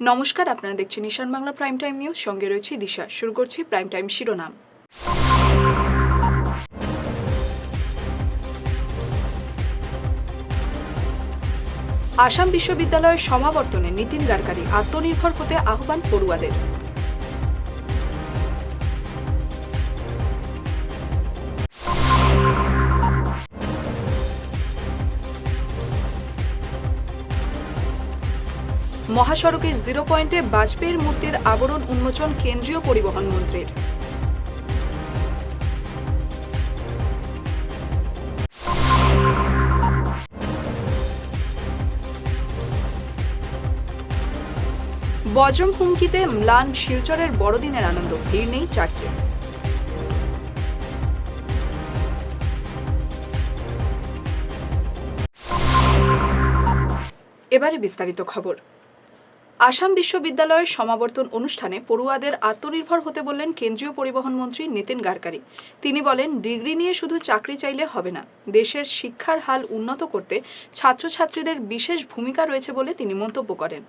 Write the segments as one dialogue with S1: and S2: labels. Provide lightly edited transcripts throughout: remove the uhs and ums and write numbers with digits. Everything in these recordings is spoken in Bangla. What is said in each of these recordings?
S1: নমস্কার, আপনারা দেখছেন ঈশান বাংলা প্রাইম টাইম নিউজ। সঙ্গে রয়েছে দিশা। শুরু করছি প্রাইম টাইম শিরোনাম। আসাম বিশ্ববিদ্যালয়ের সমাবর্তনে নীতিন গাডকারি, আত্মনির্ভর হতে আহ্বান পড়ুয়াদের। মহাসড়কের 0 পয়েন্টে বাজপেয়ীর মূর্তির আবরণ উন্মোচন কেন্দ্রীয় পরিবহন মন্ত্রীর। বজ্রম হুমকিতে ম্লান শিলচরের বড়দিনের আনন্দ, ভিড় নেই চার্চে। এবারে বিস্তারিত খবর। আসাম বিশ্ববিদ্যালয়ের সমাবর্তন অনুষ্ঠানে পড়ুয়াদের আত্মনির্ভর হতে বললেন কেন্দ্রীয় পরিবহন মন্ত্রী নীতিন গাডকারি। তিনি বলেন, ডিগ্রি নিয়ে শুধু চাকরি চাইলে হবে না, দেশের শিক্ষার হাল উন্নত করতে ছাত্রছাত্রীদের বিশেষ ভূমিকা রয়েছে বলে তিনি মন্তব্য করেন।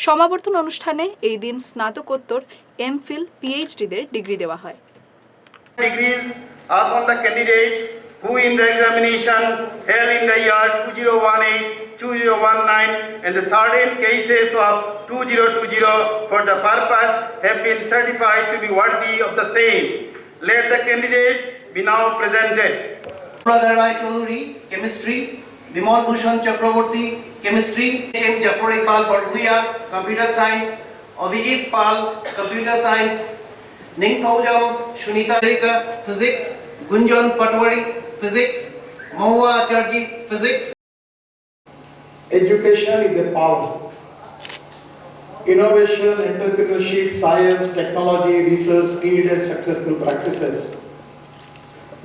S1: সমাবর্তন অনুষ্ঠানে এই দিন স্নাতকোত্তর, এমফিল, পিএইচডিদের ডিগ্রি দেওয়া হয়।
S2: Who in the examination held in the year 2018, 2019 and the certain cases of 2020 for the purpose have been certified to be worthy of the same. Let the candidates be now presented.
S3: Radha Rai Chaudhuri, Chemistry; Bimal Bhushan Chakraborty, Chemistry; M. Jafar Iqbal Barguia, Computer Science; Avijit Pal, Computer Science; Ningthaujam Shunita Rika, Physics; Gunjan Patwari, Physics; Mahua Acharji, Physics.
S4: Education is a power. Innovation, entrepreneurship, science, technology, research, skilled and successful practices.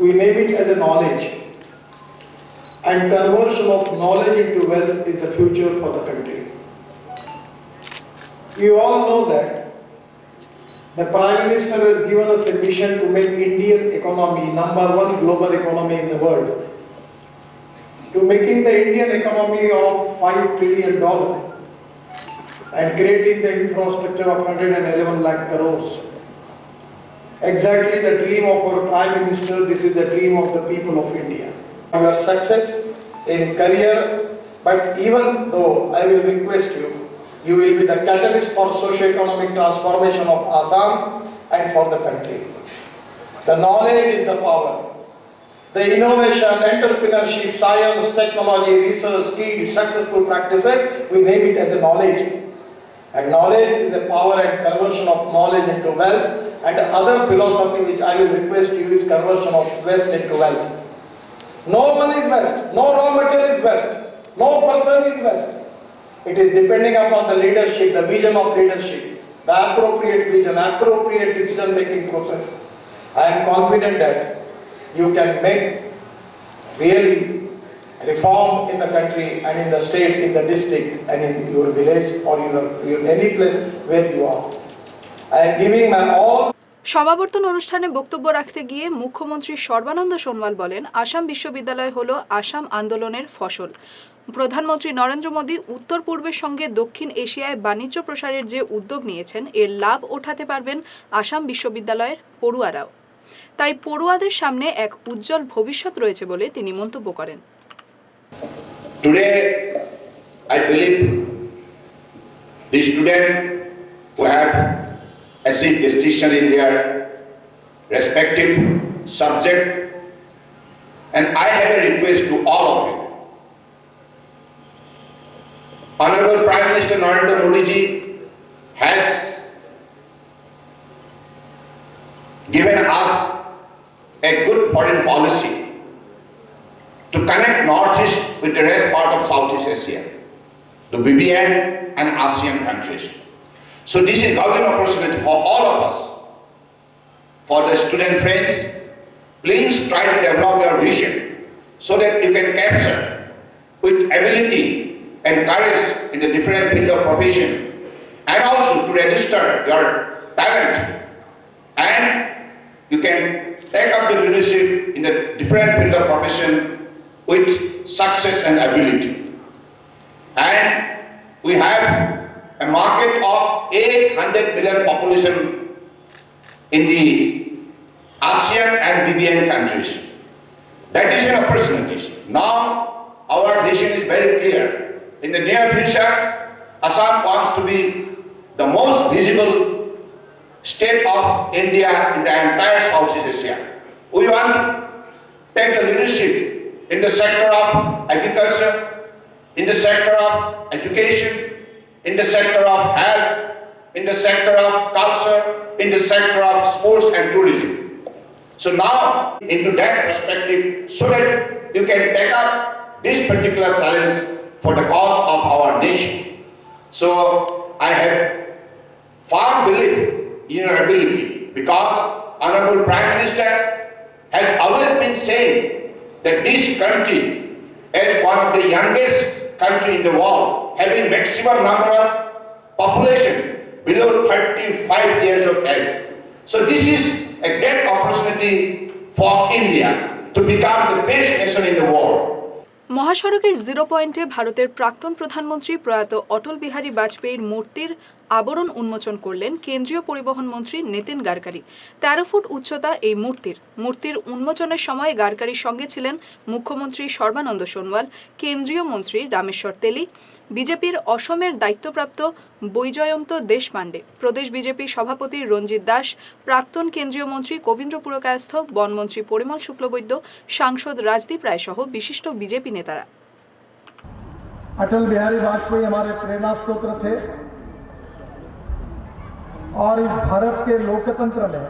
S4: We name it as a knowledge. And conversion of knowledge into wealth is the future for the country. You all know that the Prime Minister has given us a mission to make Indian economy #1 global economy in the world, to making the Indian economy of $5 trillion and creating the infrastructure of 111 lakh crores. Exactly the dream of our Prime Minister. This is the dream of the people of India. Your success in career, but even though I will request you, you will be the catalyst for socio-economic transformation of Assam and for the country. The knowledge is the power. The innovation, entrepreneurship, science, technology, research, skill, successful practices, we name it as a knowledge. And knowledge is a power and conversion of knowledge into wealth. And the other philosophy which I will request you is conversion of waste into wealth. No one is waste, no raw material is waste, no person is waste. It is depending upon the leadership, the vision of leadership, the appropriate vision, appropriate decision making process. I am confident that you can make really reform in the country and in the state, in the district and in your village or your any place where you are. I am giving my all.
S1: সমাবর্তন অনুষ্ঠানে বক্তব্য রাখতে গিয়ে মুখ্যমন্ত্রী সর্বানন্দ সোনোয়াল বলেন, আসাম বিশ্ববিদ্যালয় হল আসাম আন্দোলনের ফসল। প্রধানমন্ত্রী নরেন্দ্র মোদী উত্তর পূর্বের সঙ্গে দক্ষিণ এশিয়ায় বাণিজ্য প্রসারের যে উদ্যোগ নিয়েছেন, এর লাভ ওঠাতে পারবেন আসাম বিশ্ববিদ্যালয়ের পড়ুয়ারাও। তাই পড়ুয়াদের সামনে এক উজ্জ্বল ভবিষ্যৎ রয়েছে বলে তিনি মন্তব্য করেন।
S5: Today, I believe the students who have achieved distinction in their respective subject, and I have a request to all of you. Honorable Prime Minister Narendra Modi ji has given us a good foreign policy to connect Northeast with the rest part of Southeast Asia, the BBN and ASEAN countries. So this is golden opportunity for all of us. For the student friends, please try to develop your vision so that you can capture with ability and courage in the different field of profession, and also to register your talent, and you can take up the leadership in the different field of profession with success and ability. And we have a market of 800 million population in the ASEAN and BBN countries. That is an opportunity. Now our vision is very clear. In the near future, Assam wants to be the most visible state of India in the entire Southeast Asia. We want to take the leadership in the sector of agriculture, in the sector of education, in the sector of health, in the sector of culture, in the sector of sports and tourism. So now, into that perspective, so that you can take up this particular challenge for the cause of our nation. So I have firm belief in your ability, because Honorable Prime Minister has always been saying that this country, as one of the youngest country in the world, having maximum number of population below 35 years of age. So this is a great opportunity for India to become the best nation in the world.
S1: মহাসড়কের 0 পয়েন্টে ভারতের প্রাক্তন প্রধানমন্ত্রী প্রয়াত অটল বিহারী বাজপেয়ীর মূর্তির আবরণ উন্মোচন করলেন কেন্দ্রীয় পরিবহন মন্ত্রী নীতিন গাডকারি। 13 ফুট উচ্চতা এই মূর্তির উন্মোচনের সময় গাডকারির সঙ্গে ছিলেন মুখ্যমন্ত্রী সর্বানন্দ সোনোয়াল, কেন্দ্রীয় মন্ত্রী রামেশ্বর তেলী, বিজেপির অসমের দায়িত্বপ্রাপ্ত বৈজয়ন্ত দেশপাণ্ডে, প্রদেশ বিজেপি সভাপতি রঞ্জিত দাস, প্রাক্তন কেন্দ্রীয় মন্ত্রী কবীন্দ্র পুরকায়স্থ, বনমন্ত্রী পরিমল শুক্লবৈদ্য, সাংসদ রাজদীপ রায় সহ বিশিষ্ট বিজেপি নেতারা।
S4: अटल बिहारी वाजपेयी हमारे प्रेरणा स्रोत थे और इस भारत के लोकतंत्र में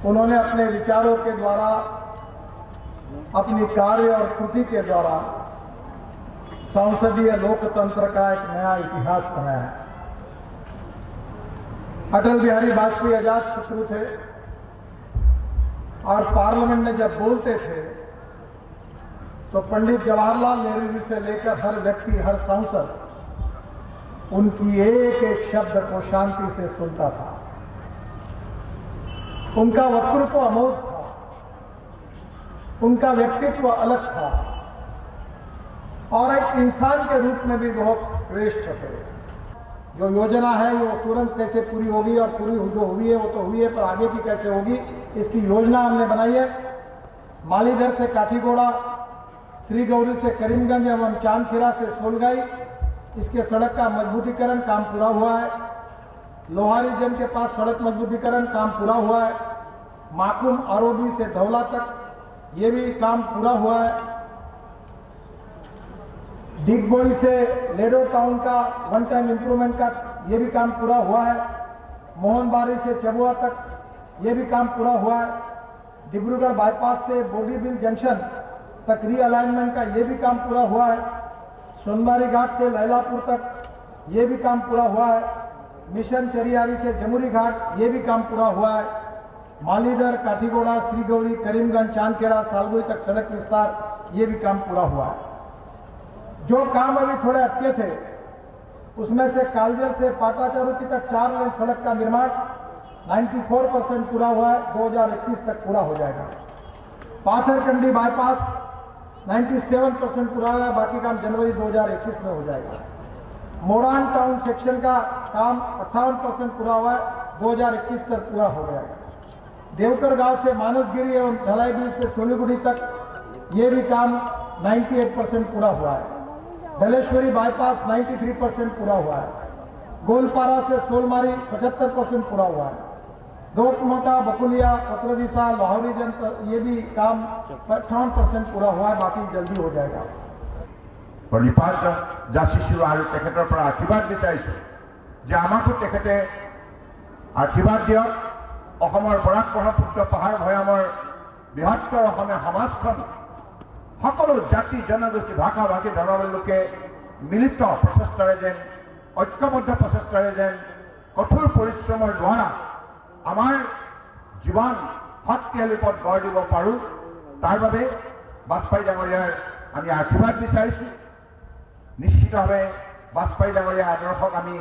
S4: उन्होंने अपने विचारों के द्वारा, अपनी कार्य और कृति के द्वारा संसदीय लोकतंत्र का एक नया इतिहास बनाया। अटल बिहारी वाजपेयी आजाद शत्रु थे और पार्लियामेंट में जब बोलते थे तो पंडित जवाहरलाल नेहरू जी से लेकर हर व्यक्ति, हर सांसद उनकी एक एक शब्द को शांति से सुनता था। उनका वक्तृत्व अमोघ था, उनका व्यक्तित्व अलग था और एक इंसान के रूप में भी बहुत श्रेष्ठ थे। जो योजना है वो तुरंत कैसे पूरी होगी, और पूरी जो हुई है वो तो हुई है, पर आगे की कैसे होगी इसकी योजना हमने बनाई है। मालीधर से काठीगोड़ा, श्री गौरी से करीमगंज एवं चांदखीरा से सोलगाई, इसके सड़क का मजबूतीकरण काम पूरा हुआ है। लोहारी जन के पास सड़क मजबूतीकरण काम पूरा हुआ है। माकुम आरोबी से धौला तक ये भी काम पूरा हुआ है। डिगबोई से लेडो टाउन का वन टाइम इंप्रूवमेंट का ये भी काम पूरा हुआ है। मोहनबारी से चबुआ तक ये भी काम पूरा हुआ है। डिब्रूगढ़ बाईपास से बोगीबिल जंक्शन तक रीअलाइनमेंट का ये भी काम पूरा हुआ है। सोनबारी घाट से लैलापुर तक ये भी काम पूरा हुआ है। मिशन चरियारी से जमुरी घाट ये भी काम पूरा हुआ है। मालीधर, काठीगोड़ा, श्री गौरी, करीमगंज, चांदखेड़ा, सालगोई तक सड़क विस्तार ये भी काम पूरा हुआ है। जो काम अभी थोड़े अटके थे उसमें से कालजर से पाटाचारुकी तक 4 लेन सड़क का निर्माण 94% पूरा हुआ है, 2021 तक पूरा हो जाएगा। पाथरकंडी बाईपास 97% पूरा हुआ है, बाकी काम जनवरी 2021 में हो जाएगा। मोरान टाउन सेक्शन का काम 58% पूरा हुआ है, 2021 तक पूरा हो जाएगा। देवकर गांव से मानसगिरी एवं ढलाई बिल से सोनीगुड़ी तक ये भी काम 98% पूरा हुआ है। धलेश्वरी बाईपास 93% पूरा हुआ है। गोलपारा से सोलमारी 75% पूरा हुआ है। दोपमता, बकुलिया, पत्रदिशा, लाहौरी जन ये भी काम 58% पूरा हुआ है, बाकी जल्दी हो जाएगा।
S5: प्रणिपात जाचिছোঁ আৰু তেখেতৰ পৰা আশীৰ্বাদ বিচাৰিছোঁ যে আমাকো তেখেতে আশীৰ্বাদ দিয়ক। অসমৰ বৰাক ব্ৰহ্মপুত্ৰ পাহাৰ ভৈয়ামৰ বৃহত্তৰ অসমীয়া সমাজখন সকলো জাতি জনগোষ্ঠী ভাষা ভাষী ধৰ্মৰ লোকে মিলিত প্ৰচেষ্টাৰে যেন, ঐক্যবদ্ধ প্ৰচেষ্টাৰে যেন কঠোৰ পৰিশ্ৰমৰ দ্বাৰা আমাৰ জীৱন শক্তিশালী পথ গঢ় দিব পাৰোঁ, তাৰ বাবে বাজপেয়ী ডাঙৰীয়াৰ আমি আশীৰ্বাদ বিচাৰিছোঁ। নিশ্চিতভাৱে বাজপেয়ী ডাঙৰীয়াৰ আদৰ্শক আমি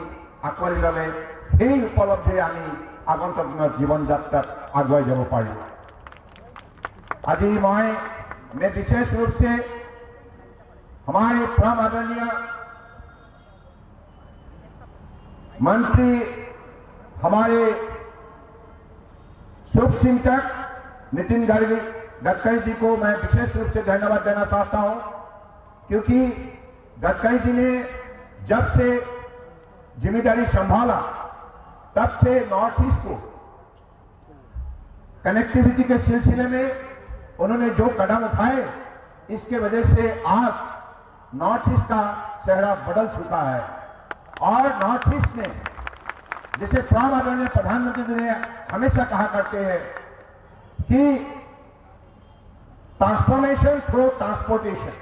S5: আঁকোৱালি ল'লে সেই উপলব্ধিৰে আমি আগন্তুক দিনত জীৱন যাত্ৰাত আগুৱাই যাব পাৰিম। আজি मैं विशेष रूप से हमारे परम आदरणीय मंत्री हमारे शुभचिंतक नितिन गडकरी जी को मैं विशेष रूप से धन्यवाद देना चाहता हूं, क्योंकि गडकरी जी ने जब से जिम्मेदारी संभाला तब से नॉर्थ ईस्ट को कनेक्टिविटी के सिलसिले में उन्होंने जो कदम उठाए, इसके वजह से आज नॉर्थ ईस्ट का चेहरा बदल चुका है। और नॉर्थ ईस्ट ने, जिसे प्राण आदरणीय प्रधानमंत्री जी ने हमेशा कहा करते हैं कि ट्रांसफॉर्मेशन थ्रू ट्रांसपोर्टेशन।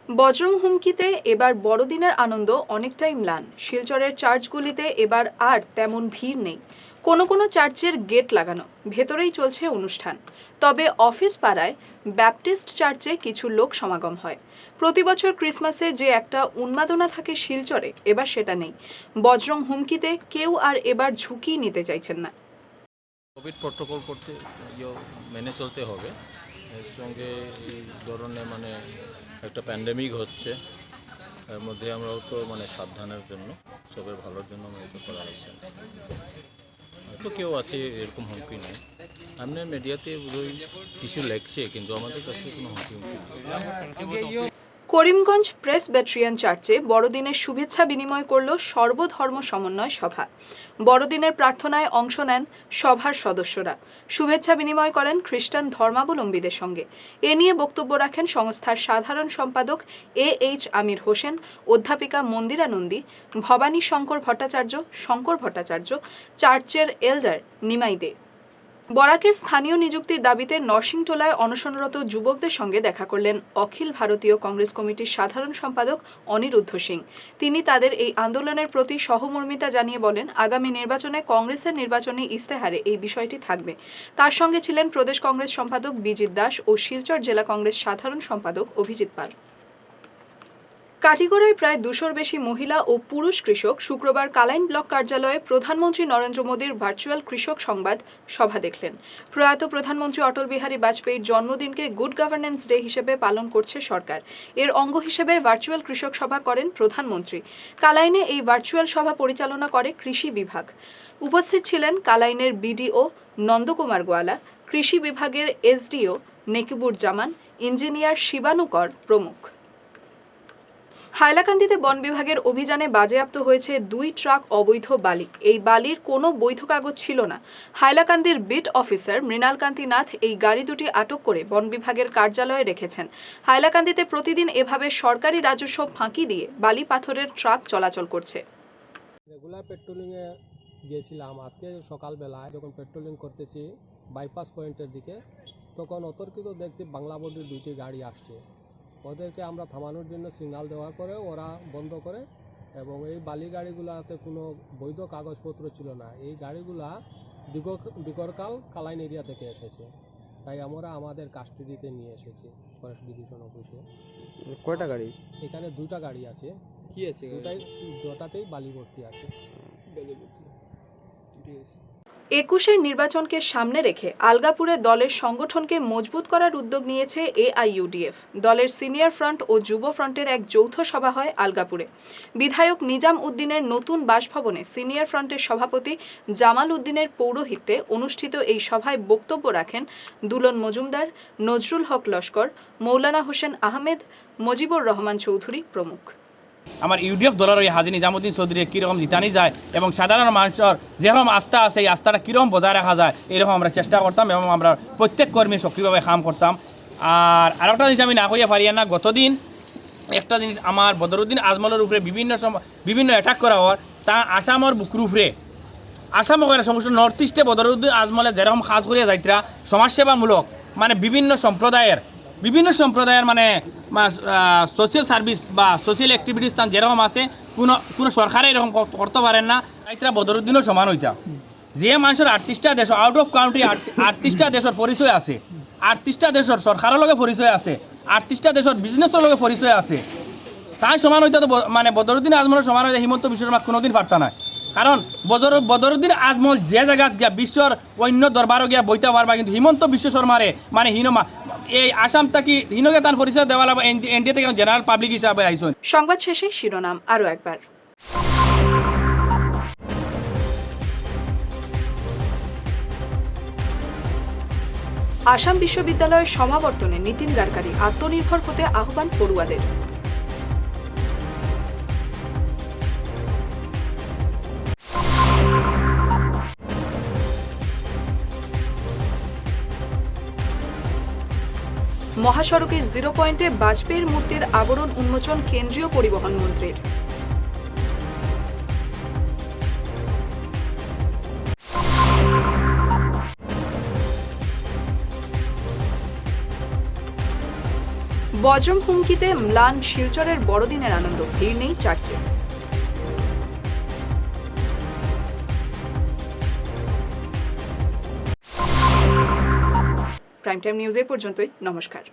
S1: বজ্রম হুমকিতে এবার বড়দিনের আনন্দ অনেকটাই ম্লান। শিলচরের চার্চগুলিতে এবার আর তেমন ভিড় নেই। কোনো কোনো চার্চের গেট লাগানো, ভেতরেই চলছে অনুষ্ঠান। তবে অফিস পাড়ায় ব্যাপটিস্ট চার্চে কিছু লোক সমাগম হয়। প্রতি বছর ক্রিসমাসে যে একটা উন্মাদনা থাকে শিলচরে, এবার সেটা নেই। বজ্রম হুমকিতে কেউ আর এবার ঝুঁকি নিতে চাইছেন না।
S6: কোভিড প্রোটোকল করতে মেনে চলতে হবে। এর সঙ্গে এই ধরনের একটা প্যান্ডেমিক হচ্ছে, এর মধ্যে আমরাও তো সাবধানের জন্য, সবের ভালোর জন্য তো করা হয়েছে। তো কেউ আছে এরকম হুমকি নেই। আপনার মিডিয়াতে বোধহয় কিছু লেখছে, কিন্তু আমাদের কাছে কোনো হুমকি নেই।
S1: করিমগঞ্জ প্রেস ব্যাটারিয়ান চার্চে বড়দিনের শুভেচ্ছা বিনিময় করল সর্বধর্ম সমন্বয় সভা। বড়দিনের প্রার্থনায় অংশ নেন সভার সদস্যরা। শুভেচ্ছা বিনিময় করেন খ্রিস্টান ধর্মাবলম্বীদের সঙ্গে। এ নিয়ে বক্তব্য রাখেন সংস্থার সাধারণ সম্পাদক AH আমির হোসেন, অধ্যাপিকা মন্দিরা নন্দী, ভবানী শঙ্কর ভট্টাচার্য, চার্চের এল্ডার নিমাই দে। বরাকের স্থানীয় নিযুক্তির দাবিতে নরসিংটোলায় অনশনরত যুবকদের সঙ্গে দেখা করলেন অখিল ভারতীয় কংগ্রেস কমিটির সাধারণ সম্পাদক অনিরুদ্ধ সিং। তিনি তাদের এই আন্দোলনের প্রতি সহমর্মিতা জানিয়ে বলেন, আগামী নির্বাচনে কংগ্রেসের নির্বাচনী ইস্তেহারে এই বিষয়টি থাকবে। তার সঙ্গে ছিলেন প্রদেশ কংগ্রেস সম্পাদক বিজিত দাস ও শিলচর জেলা কংগ্রেস সাধারণ সম্পাদক অভিজিৎ পাল। কাটিগড়ায় প্রায় 200-র বেশি মহিলা ও পুরুষ কৃষক শুক্রবার কালাইন ব্লক কার্যালয়ে প্রধানমন্ত্রী নরেন্দ্র মোদীর ভার্চুয়াল কৃষক সংবাদ সভা দেখলেন। প্রয়াত প্রধানমন্ত্রী Atal Bihari বাজপেয়ীর জন্মদিনকে good governance day হিসেবে পালন করছে সরকার। এর অঙ্গ হিসেবে ভার্চুয়াল কৃষক সভা করেন প্রধানমন্ত্রী। কালাইনে এই ভার্চুয়াল সভা পরিচালনা করে কৃষি বিভাগ। উপস্থিত ছিলেন কালাইনের BDO নন্দকুমার গোয়ালা, কৃষি বিভাগের SDO নেকিবুর জামান, ইঞ্জিনিয়ার শিবানু কর প্রমুখ। হাইলাকান্দিতে বন বিভাগের অভিযানে বাজেয়াপ্ত হয়েছে 2 ট্রাক অবৈধ বালি। এই বালির কোনো বৈধ কাগজ ছিল না। হাইলাকান্দির বিট অফিসার মৃণালকান্তি নাথ এই গাড়ি দুটি আটক করে বন বিভাগের কার্যালয়ে রেখেছেন। হাইলাকান্দিতে প্রতিদিন এভাবে সরকারি রাজস্ব ফাঁকি দিয়ে বালি পাথরের ট্রাক চলাচল করছে।
S7: রেগুলার পেট্রোলিংয়ে গিয়েছিলাম। আজকে সকালবেলায় যখন পেট্রোলিং করতেছি বাইপাস পয়েন্টের দিকে, তখন অতর্কিত দেখতে বাংলাবন্দির 2টি গাড়ি আসছে। ওদেরকে আমরা থামানোর জন্য সিগন্যাল দেওয়ার পরে ওরা বন্ধ করে, এবং এই বালি গাড়িগুলোতে কোনো বৈধ কাগজপত্র ছিল না। এই গাড়িগুলা দিগরকাল কালাইন এরিয়া থেকে এসেছে, তাই আমরা আমাদের কাস্টডিতে নিয়ে এসেছি ফরেস্ট ডিভিশন অফিসে।
S8: কয়টা গাড়ি?
S7: এখানে 2টা গাড়ি আছে।
S8: কি আছে?
S7: দুটাতেই বালি ভর্তি আছে।
S1: 21-এর নির্বাচনকে সামনে রেখে আলগাপুরে দলের সংগঠনকে মজবুত করার উদ্যোগ নিয়েছে AIUDF। দলের সিনিয়র ফ্রন্ট ও যুব ফ্রন্টের এক যৌথ সভা হয় আলগাপুরে। বিধায়ক নিজাম উদ্দিনের নতুন বাসভবনে সিনিয়র ফ্রন্টের সভাপতি জামাল উদ্দিনের পৌরোহিত্যে অনুষ্ঠিত এই সভায় বক্তব্য রাখেন দুলন মজুমদার, নজরুল হক লস্কর, মৌলানা হোসেন আহমেদ, মজিবুর রহমান চৌধুরী প্রমুখ।
S9: আমার UDF দলের ওই হাজি নিজামুদ্দিন চৌধুরী কীরকম জিতানি যায় এবং সাধারণ মানুষের যেরকম আস্থা আছে এই আস্থাটা কীরকম বজায় রাখা যায় এরকম আমরা চেষ্টা করতাম, এবং আমরা প্রত্যেক কর্মী সক্রিয়ভাবে কাম করতাম। আর আরেকটা জিনিস আমি না কইয়া পারি না, গতদিন একটা জিনিস আমার বদরুদ্দিন আজমলের উপরে বিভিন্ন অ্যাটাক করা হওয়ার, তা আসামের বুকুর উপরে আসাম সমস্ত নর্থ ইস্টে বদরুদ্দিন আজমলে যেরকম কাজ করিয়া যাইতরা সমাজসেবামূলক বিভিন্ন সম্প্রদায়ের সোশ্যাল সার্ভিস বা সোশ্যাল অ্যাক্টিভিটিস তান যেরকম আছে কোনো সরকারে এরকম করতে পারেন না, তাইতরা বদরুদ্দিনও সমান হইতা। যে মানুষের 38টা দেশ আউট অফ কাউন্ট্রি 38টা দেশের পরিচয় আছে, 38টা দেশের সরকারের লগে পরিচয় আছে, 38টা দেশের বিজনেসের লগে পরিচয় আছে, তাই সমান হইতা তো বদরুদ্দিন আজমলের সমান হইতা হিমন্ত বিশ্ব শর্মা কোনোদিন পারতা না। কারণ বদরুদ্দিন আজমল যে জায়গাত গিয়া বিশ্বর অন্য দরবারও গিয়া বইতে পারবা, কিন্তু হিমন্ত বিশ্ব শর্মারে হিনমা এই আসাম থেকে হিনকে তার পরিচয় দেওয়া লাগবে এনডিএ থেকে জেনারেল পাবলিক হিসাবে আইসন।
S1: সংবাদ শেষে শিরোনাম আরও একবার। আসাম বিশ্ববিদ্যালয়ের সমাবর্তনে নীতিন গাডকারি আত্মনির্ভর হতে আহ্বান পড়ুয়াদের। মহাসড়কের 0 পয়েন্টে বাজপেয়ীর মূর্তির আবরণ উন্মোচন কেন্দ্রীয় পরিবহন মন্ত্রীর। বজ্রম হুমকিতে ম্লান শিলচরের বড়দিনের আনন্দ, ভিড় নেই চার্চে। প্রাইম টাইম নিউজ এ পর্যন্তই, নমস্কার।